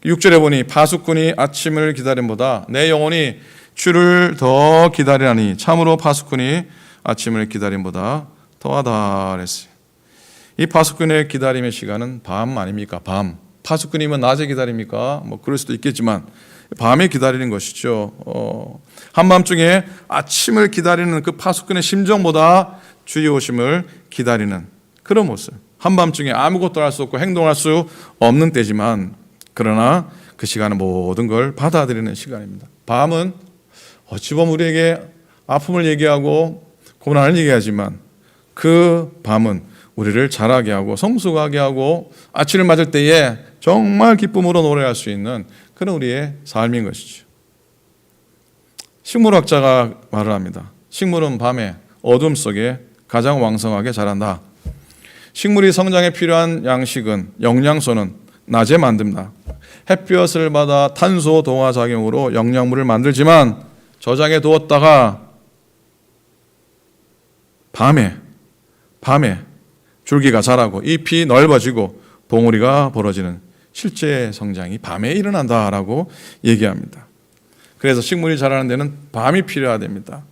Speaker 2: 6절에 보니 파수꾼이 아침을 기다림보다 내 영혼이 주를 더 기다리라니 참으로 파수꾼이 아침을 기다림보다 더하다 그랬어요. 이 파수꾼의 기다림의 시간은 밤 아닙니까? 밤. 파수꾼이면 낮에 기다립니까? 뭐 그럴 수도 있겠지만 밤에 기다리는 것이죠. 한밤중에 아침을 기다리는 그 파수꾼의 심정보다 주의 오심을 기다리는 그런 모습. 한밤중에 아무것도 할 수 없고 행동할 수 없는 때지만 그러나 그 시간은 모든 걸 받아들이는 시간입니다. 밤은 어찌 보면 우리에게 아픔을 얘기하고 고난을 얘기하지만 그 밤은 우리를 자라게 하고 성숙하게 하고 아침을 맞을 때에 정말 기쁨으로 노래할 수 있는 그런 우리의 삶인 것이죠. 식물학자가 말을 합니다. 식물은 밤에 어둠 속에 가장 왕성하게 자란다. 식물이 성장에 필요한 양식은 영양소는 낮에 만듭니다. 햇볕을 받아 탄소 동화 작용으로 영양물을 만들지만 저장해 두었다가 밤에 줄기가 자라고 잎이 넓어지고 봉우리가 벌어지는 실제 성장이 밤에 일어난다라고 얘기합니다. 그래서 식물이 자라는 데는 밤이 필요하답니다.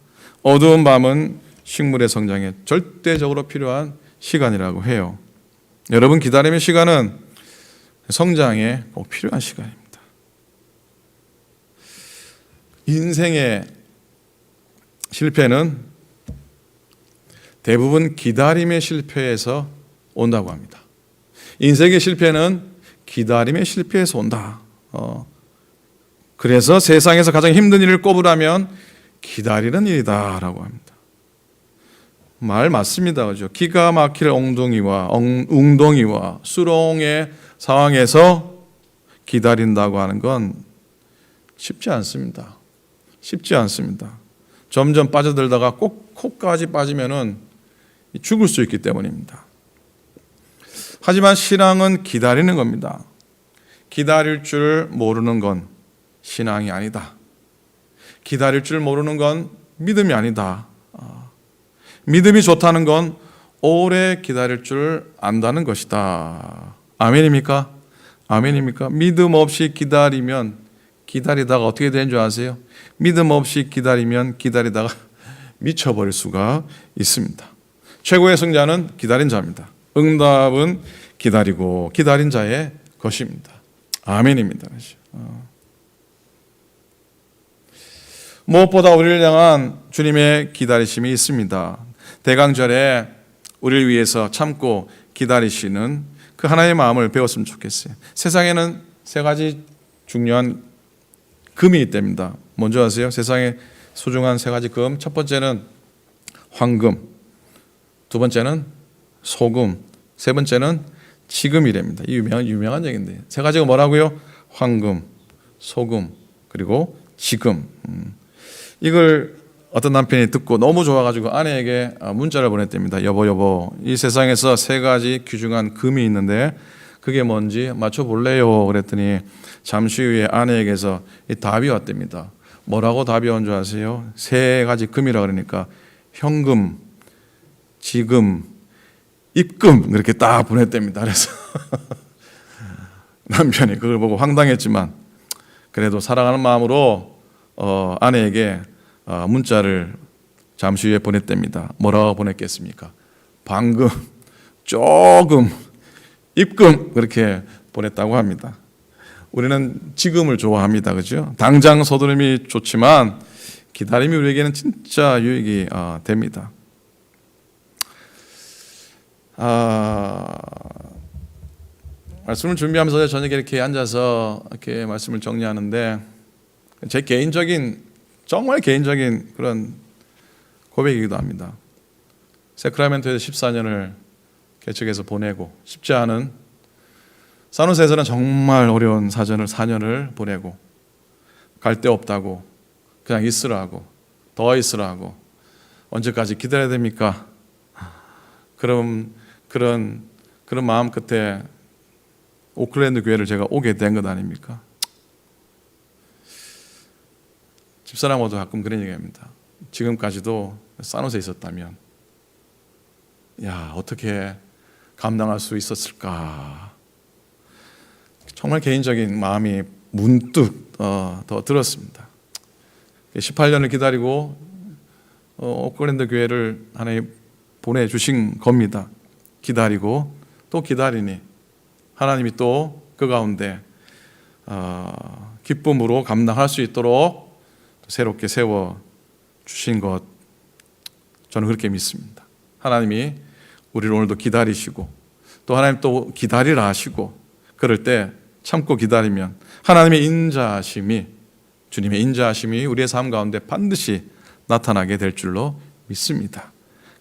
Speaker 2: 어두운 밤은 식물의 성장에 절대적으로 필요한 시간이라고 해요. 여러분, 기다림의 시간은 성장에 꼭 필요한 시간입니다. 인생의 실패는 대부분 기다림의 실패에서 온다고 합니다. 인생의 실패는 기다림의 실패에서 온다. 그래서 세상에서 가장 힘든 일을 꼽으라면 기다리는 일이다라고 합니다. 말 맞습니다. 그죠? 기가 막힐 웅덩이와 수렁의 상황에서 기다린다고 하는 건 쉽지 않습니다. 쉽지 않습니다. 점점 빠져들다가 꼭 코까지 빠지면은 죽을 수 있기 때문입니다. 하지만 신앙은 기다리는 겁니다. 기다릴 줄 모르는 건 신앙이 아니다. 기다릴 줄 모르는 건 믿음이 아니다. 믿음이 좋다는 건 오래 기다릴 줄 안다는 것이다. 아멘입니까? 아멘입니까? 믿음 없이 기다리다가 어떻게 되는 줄 아세요? 믿음 없이 기다리다가 미쳐버릴 수가 있습니다. 최고의 승자는 기다린 자입니다. 응답은 기다리고 기다린 자의 것입니다. 아멘입니다. 무엇보다 우리를 향한 주님의 기다리심이 있습니다. 대강절에 우리를 위해서 참고 기다리시는 그 하나의 마음을 배웠으면 좋겠어요. 세상에는 세 가지 중요한 금이 있답니다. 먼저 아세요? 세상에 소중한 세 가지 금. 첫 번째는 황금, 두 번째는 소금, 세 번째는 지금이랍니다. 이 유명한 얘기인데 세 가지가 뭐라고요? 황금, 소금, 그리고 지금. 이걸 어떤 남편이 듣고 너무 좋아가지고 아내에게 문자를 보냈답니다. 여보, 이 세상에서 세 가지 귀중한 금이 있는데 그게 뭔지 맞춰볼래요? 그랬더니 잠시 후에 아내에게서 이 답이 왔답니다. 뭐라고 답이 온 줄 아세요? 세 가지 금이라 그러니까 현금, 지금, 입금 그렇게 딱 보냈답니다. 그래서 남편이 그걸 보고 황당했지만 그래도 사랑하는 마음으로 아내에게 문자를 잠시 후에 보냈답니다. 뭐라고 보냈겠습니까? 방금, 조금, 입금 그렇게 보냈다고 합니다. 우리는 지금을 좋아합니다. 그죠? 당장 서두름이 좋지만 기다림이 우리에게는 진짜 유익이 됩니다. 말씀을 준비하면서 저녁에 이렇게 앉아서 이렇게 말씀을 정리하는데 제 정말 개인적인 그런 고백이기도 합니다. 세크라멘토에서 14년을 개척해서 보내고 쉽지 않은 산호세에서는 정말 어려운 4년을 보내고 갈 데 없다고 그냥 있으라고 더 있으라고 언제까지 기다려야 됩니까? 그런 마음 끝에 오클랜드 교회를 제가 오게 된 것 아닙니까? 집사람하고도 가끔 그런 얘기합니다. 지금까지도 산호세에 있었다면 어떻게 감당할 수 있었을까? 정말 개인적인 마음이 문득 더 들었습니다. 18년을 기다리고 오클랜드 교회를 하나님 보내주신 겁니다. 기다리고 또 기다리니 하나님이 또 그 가운데 기쁨으로 감당할 수 있도록 새롭게 세워주신 것 저는 그렇게 믿습니다. 하나님이 우리를 오늘도 기다리시고 또 하나님 또 기다리라 하시고 그럴 때 참고 기다리면 하나님의 인자하심이 주님의 인자하심이 우리의 삶 가운데 반드시 나타나게 될 줄로 믿습니다.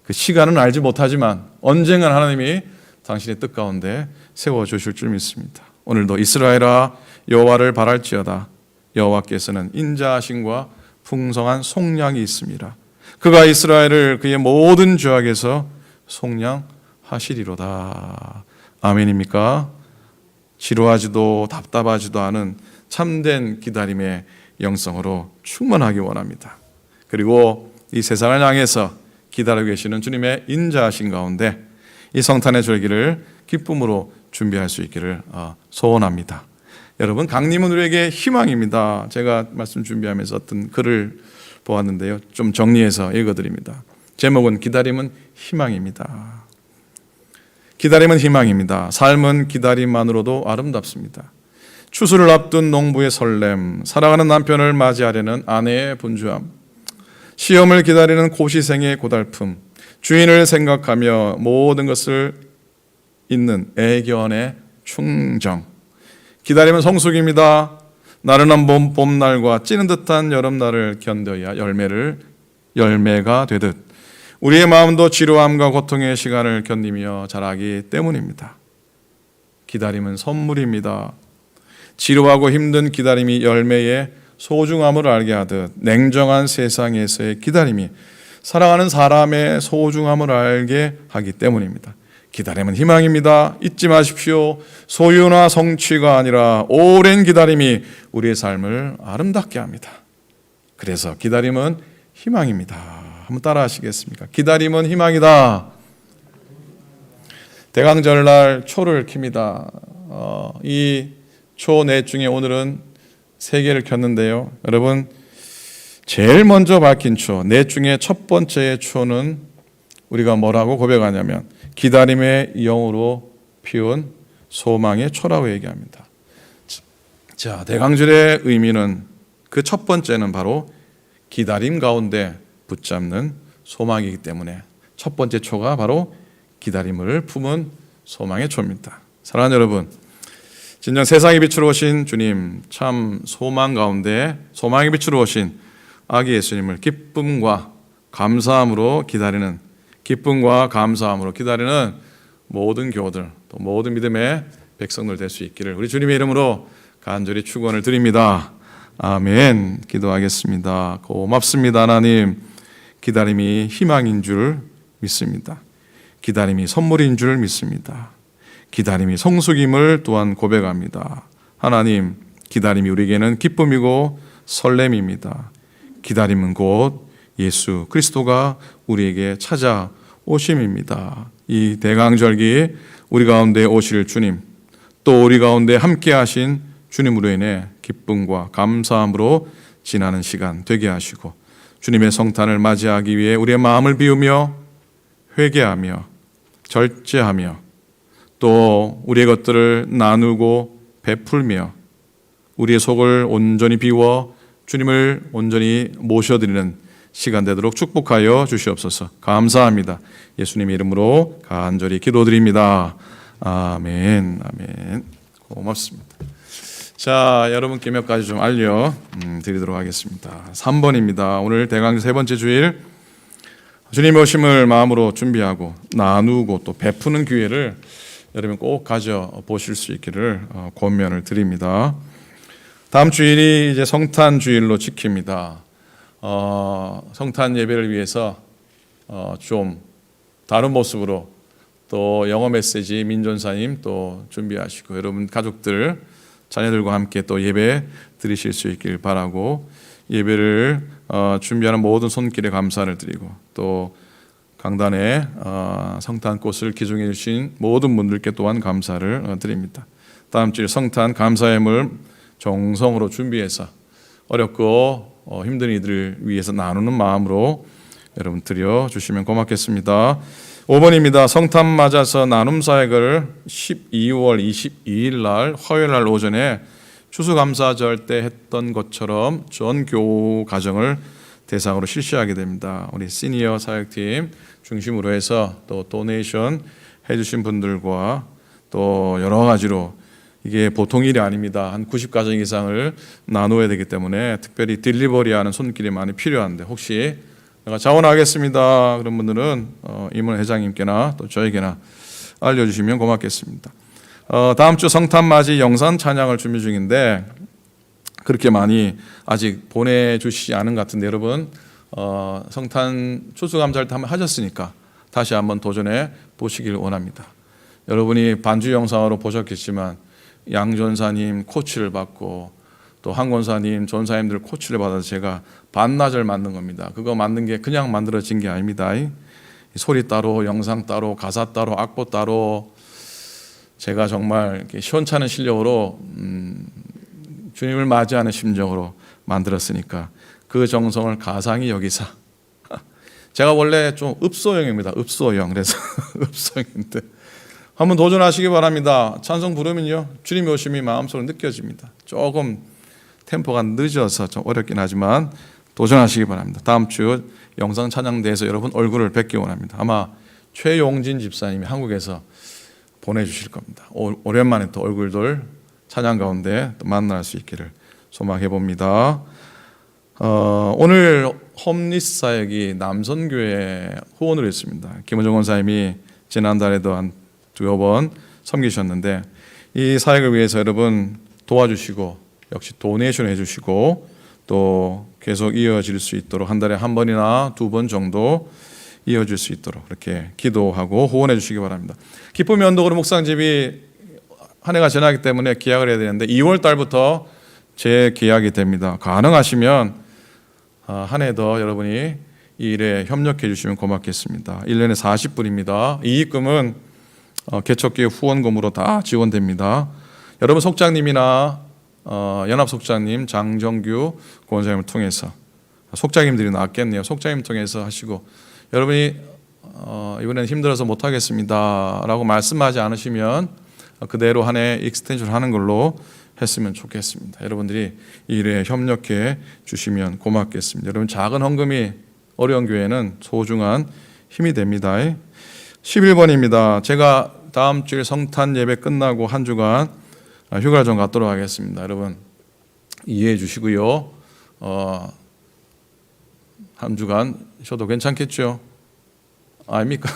Speaker 2: 그 시간은 알지 못하지만 언젠가 하나님이 당신의 뜻 가운데 세워주실 줄 믿습니다. 오늘도 이스라엘아 여호와를 바랄지어다. 여호와께서는 인자하심과 풍성한 속량이 있습니다. 그가 이스라엘을 그의 모든 죄악에서 속량하시리로다. 아멘입니까? 지루하지도 답답하지도 않은 참된 기다림의 영성으로 충만하기 원합니다. 그리고 이 세상을 향해서 기다리고 계시는 주님의 인자하신 가운데 이 성탄의 절기를 기쁨으로 준비할 수 있기를 소원합니다. 여러분, 강림은 우리에게 희망입니다. 제가 말씀 준비하면서 어떤 글을 보았는데요. 좀 정리해서 읽어드립니다. 제목은 기다림은 희망입니다. 기다림은 희망입니다. 삶은 기다림만으로도 아름답습니다. 추수를 앞둔 농부의 설렘, 사랑하는 남편을 맞이하려는 아내의 분주함, 시험을 기다리는 고시생의 고달픔, 주인을 생각하며 모든 것을 잇는 애견의 충정. 기다림은 성숙입니다. 나른한 봄날과 찌는 듯한 여름날을 견뎌야 열매가 되듯 우리의 마음도 지루함과 고통의 시간을 견디며 자라기 때문입니다. 기다림은 선물입니다. 지루하고 힘든 기다림이 열매의 소중함을 알게 하듯 냉정한 세상에서의 기다림이 사랑하는 사람의 소중함을 알게 하기 때문입니다. 기다림은 희망입니다. 잊지 마십시오. 소유나 성취가 아니라 오랜 기다림이 우리의 삶을 아름답게 합니다. 그래서 기다림은 희망입니다. 한번 따라 하시겠습니까? 기다림은 희망이다. 대강절날 초를 킵니다. 이 초 넷 중에 오늘은 3개를 켰는데요. 여러분, 제일 먼저 밝힌 초, 넷 중에 첫 번째의 초는 우리가 뭐라고 고백하냐면 기다림의 영으로 피운 소망의 초라고 얘기합니다. 자, 대강절의 의미는 그 첫 번째는 바로 기다림 가운데 붙잡는 소망이기 때문에 첫 번째 초가 바로 기다림을 품은 소망의 초입니다. 사랑하는 여러분, 진정 세상의 빛으로 오신 주님, 참 소망 가운데 소망의 빛으로 오신 아기 예수님을 기쁨과 감사함으로 기다리는 모든 교우들, 또 모든 믿음의 백성들 될 수 있기를 우리 주님의 이름으로 간절히 축원을 드립니다. 아멘. 기도하겠습니다. 고맙습니다. 하나님, 기다림이 희망인 줄 믿습니다. 기다림이 선물인 줄 믿습니다. 기다림이 성숙임을 또한 고백합니다. 하나님, 기다림이 우리에게는 기쁨이고 설렘입니다. 기다림은 곧 예수 그리스도가 우리에게 찾아오심입니다. 이 대강절기 우리 가운데 오실 주님, 또 우리 가운데 함께 하신 주님으로 인해 기쁨과 감사함으로 지나는 시간 되게 하시고 주님의 성탄을 맞이하기 위해 우리의 마음을 비우며 회개하며 절제하며 또 우리의 것들을 나누고 베풀며 우리의 속을 온전히 비워 주님을 온전히 모셔드리는 시간 되도록 축복하여 주시옵소서. 감사합니다. 예수님의 이름으로 간절히 기도드립니다. 아멘. 아멘. 고맙습니다. 자, 여러분께 몇 가지 좀 알려드리도록 하겠습니다. 3번입니다. 오늘 대강절 세 번째 주일 주님의 오심을 마음으로 준비하고 나누고 또 베푸는 기회를 여러분 꼭 가져보실 수 있기를 권면을 드립니다. 다음 주일이 이제 성탄 주일로 지킵니다. 성탄 예배를 위해서 좀 다른 모습으로 또 영어 메시지 민전사님 또 준비하시고 여러분 가족들 자녀들과 함께 또 예배 드리실 수 있길 바라고 예배를 준비하는 모든 손길에 감사를 드리고 또 강단에 성탄꽃을 기증해 주신 모든 분들께 또한 감사를 드립니다. 다음 주일 성탄 감사예물 정성으로 준비해서 어렵고 힘든 이들을 위해서 나누는 마음으로 여러분 드려주시면 고맙겠습니다. 5번입니다. 성탄 맞아서 나눔 사역을 12월 22일 날 화요일 날 오전에 추수감사절 때 했던 것처럼 전 교우 가정을 대상으로 실시하게 됩니다. 우리 시니어 사역팀 중심으로 해서 또 도네이션 해주신 분들과 또 여러 가지로 이게 보통 일이 아닙니다. 한 90가정 이상을 나누어야 되기 때문에 특별히 딜리버리하는 손길이 많이 필요한데 혹시 내가 자원하겠습니다 그런 분들은 임원 회장님께나 또 저에게나 알려주시면 고맙겠습니다. 다음 주 성탄맞이 영상 찬양을 준비 중인데 그렇게 많이 아직 보내주시지 않은 것 같은데 여러분 성탄 추수감사를 한번 하셨으니까 다시 한번 도전해 보시길 원합니다. 여러분이 반주 영상으로 보셨겠지만 양 전사님 코치를 받고 또 한 권사님 전사님들 코치를 받아서 제가 반나절 만든 겁니다. 그거 만든 게 그냥 만들어진 게 아닙니다. 소리 따로 영상 따로 가사 따로 악보 따로 제가 정말 이렇게 시원찮은 실력으로 주님을 맞이하는 심정으로 만들었으니까 그 정성을 가상히 여기사 제가 원래 좀 읍소형입니다. 읍소형. 그래서 읍소형인데 한번 도전하시기 바랍니다. 찬송 부르면요 주님의 오심이 마음속으로 느껴집니다. 조금 템포가 늦어서 좀 어렵긴 하지만 도전하시기 바랍니다. 다음 주 영상 찬양대에서 여러분 얼굴을 뵙기 원합니다. 아마 최용진 집사님이 한국에서 보내주실 겁니다. 오랜만에 또 얼굴들 찬양 가운데 또 만날 수 있기를 소망해 봅니다. 오늘 홈리스 사역이 남선교회 후원으로 했습니다. 김은정 원사님이 지난달에도 한 두어 번 섬기셨는데 이 사역을 위해서 여러분 도와주시고 역시 도네이션 해주시고 또 계속 이어질 수 있도록 한 달에 한 번이나 두 번 정도 이어질 수 있도록 그렇게 기도하고 후원해 주시기 바랍니다. 기쁨의 언덕으로 묵상집이 한 해가 지나기 때문에 기약을 해야 되는데 2월 달부터 재계약이 됩니다. 가능하시면 한 해 더 여러분이 이 일에 협력해 주시면 고맙겠습니다. 1년에 40불입니다. 이익금은 개척기획 후원금으로 다 지원됩니다. 여러분 속장님이나 연합속장님 장정규 권사님을 통해서 속장님들이 나왔겠네요. 속장님 통해서 하시고 여러분이 이번에는 힘들어서 못하겠습니다 라고 말씀하지 않으시면 그대로 한 해 익스텐션 하는 걸로 했으면 좋겠습니다. 여러분들이 이 일에 협력해 주시면 고맙겠습니다. 여러분 작은 헌금이 어려운 교회는 소중한 힘이 됩니다. 11번입니다. 제가 다음 주일 성탄 예배 끝나고 한 주간 휴가를 좀 갖도록 하겠습니다. 여러분 이해해 주시고요. 한 주간 쉬어도 괜찮겠죠? 아닙니까?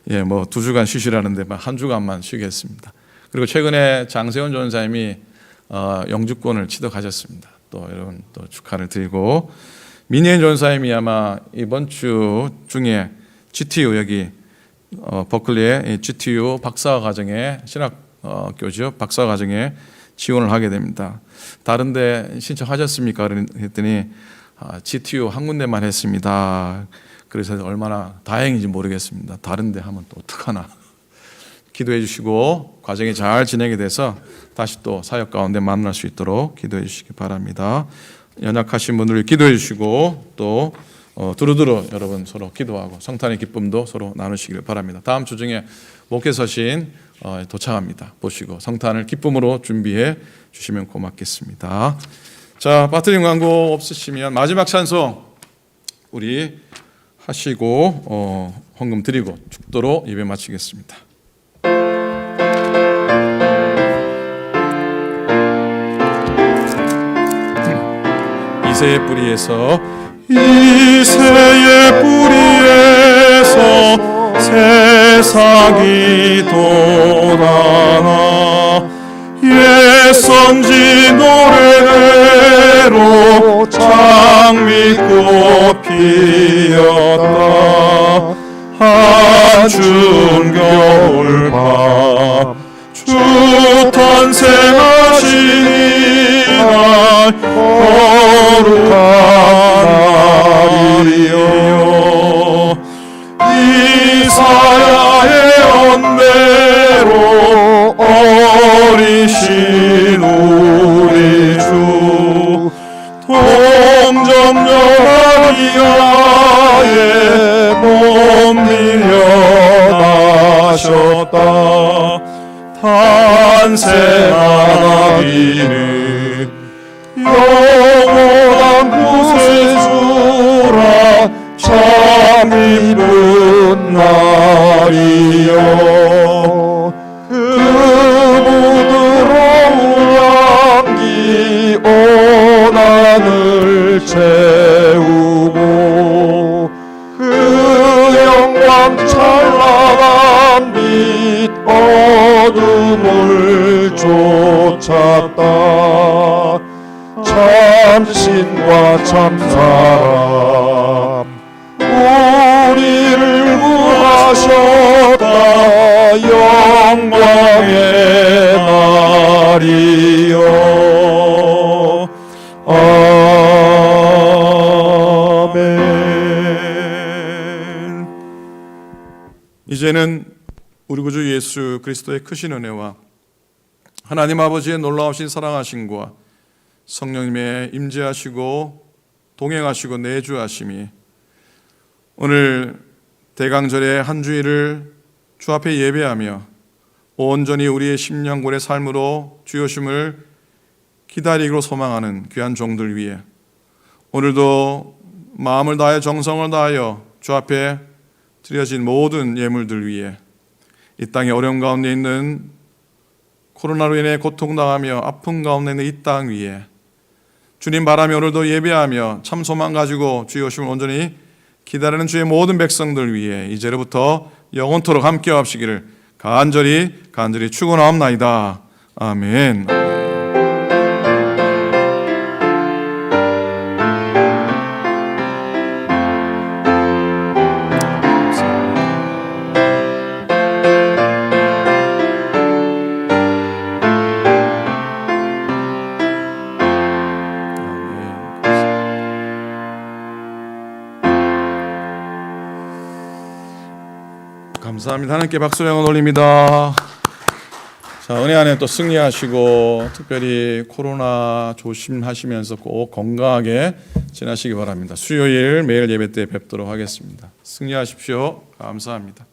Speaker 2: 예, 뭐 2주간 쉬시라는데 한 주간만 쉬겠습니다. 그리고 최근에 장세원 전사님이 영주권을 취득하셨습니다. 또 여러분 또 축하를 드리고 민희인 전사님이 아마 이번 주 중에 GTU 여기 버클리의 GTU 박사과정에 신학교죠. 박사과정에 지원을 하게 됩니다. 다른데 신청하셨습니까? 그랬더니 GTU 한 군데만 했습니다. 그래서 얼마나 다행인지 모르겠습니다. 다른데 하면 또 어떡하나. 기도해 주시고 과정이 잘 진행이 돼서 다시 또 사역 가운데 만날 수 있도록 기도해 주시기 바랍니다. 연약하신 분들 기도해 주시고 또 두루두루 여러분 서로 기도하고 성탄의 기쁨도 서로 나누시길 바랍니다. 다음 주 중에 목회서신 도착합니다. 보시고 성탄을 기쁨으로 준비해 주시면 고맙겠습니다. 자, 빠뜨린 광고 없으시면 마지막 찬송 우리 하시고 헌금 드리고 축도로 예배 마치겠습니다. 이새의 뿌리에서
Speaker 4: 이새의 뿌리에서 새싹이 돋아나 옛선지 노래대로 장미꽃 피었다. 한춘 겨울밤 주 탄생하신 이날 거룩한 날이여 이사야의 언대로 어리신 우리 주 동정녀 마리아의 몸 밀려 나셨다. 탄생하기는 영원한 구세주라 참 이쁜 날이여 그 부드러운 향기 온 하늘 채우고 그 영광 찬란한 빛 어둠을 쫓았다. 참신과 참사람 우리를 구하셨다. 영광의 날이여 아멘.
Speaker 2: 이제는 우리 구주 예수 그리스도의 크신 은혜와 하나님 아버지의 놀라우신 사랑하심과 성령님의 임재하시고 동행하시고 내주하심이 오늘 대강절의 한 주일을 주 앞에 예배하며 온전히 우리의 심령골의 삶으로 주여심을 기다리고 소망하는 귀한 종들 위해 오늘도 마음을 다하여 정성을 다하여 주 앞에 드려진 모든 예물들 위해 이 땅의 어려움 가운데 있는 코로나로 인해 고통당하며 아픔 가운데 있는 이 땅 위에 주님 바라며 오늘도 예배하며 참 소망 가지고 주의 오심을 온전히 기다리는 주의 모든 백성들 위해 이제로부터 영원토록 함께 하시기를 간절히 축원하옵나이다. 아멘. 감사합니다. 하나님께 박수를 영원 올립니다. 자, 은혜 안에 또 승리하시고 특별히 코로나 조심하시면서 꼭 건강하게 지나시기 바랍니다. 수요일 매일 예배 때 뵙도록 하겠습니다. 승리하십시오. 감사합니다.